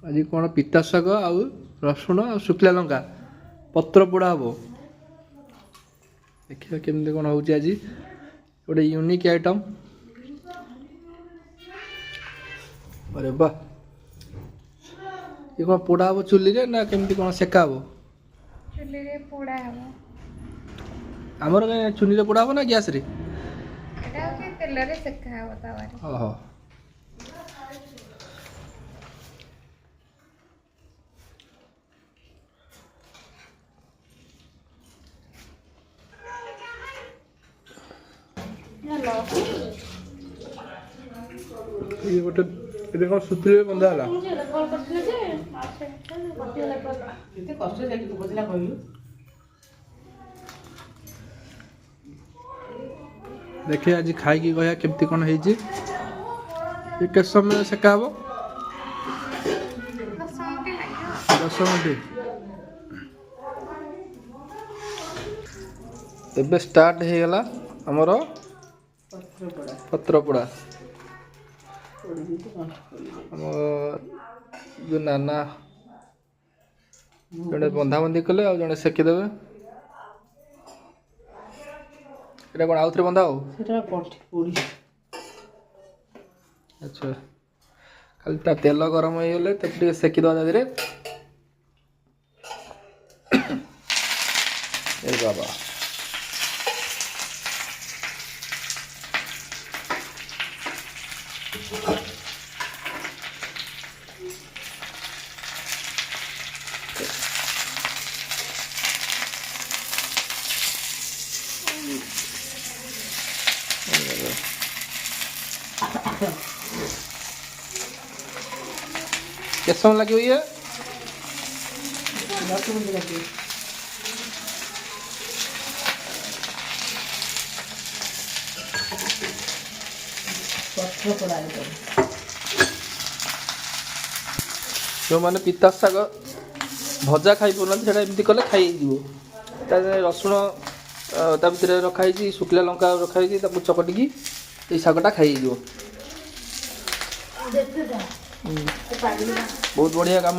आज कौन पिता शाग आउ रसुण आ शुक्ला लंका पत्र पोड़ा हम देखिए केमती कौन हो आज गोटे यूनिक आइटम। अरे वाह ये कौन पोड़ा हम चुली रे ना केमती कौन सेका हम चुली रे पोड़ा हम आमर चुनी रे पोड़ा हम ना गैस रे एटा के तेल रे सेका हम तावारे। ओहो हेलो ये गोटे ये कौन सुतले बंधा हला मुझे कॉल करथिले जे अच्छा कथि होला पर केते कष्ट जाकी तू बदला कहलु देखिए आज खाई की कहया केमती कौन है ये के समय सेका हम 10 मिनट तबे स्टार्ट हो गला हमर पत्र पोड़ा जो नाना जड़े बंधाबंधी कले आ जड़े सेकीदेवे এটা কোন আউথরে বন্ধা हो সেটা পড়ি পড়ি अच्छा खाली ता तेल गरम हो गले तब टिके सेकी दवा धीरे ए बाबा किस समय लगी हुई है बात में लगे पत्र पड़ा है जो मैंने पिता शाग भजा खाई पाना से एमती कले खाई रसुण ता भर रखाई शुक्ला लंका रखाई चकटिकी ये शागटा खाई बहुत बढ़िया काम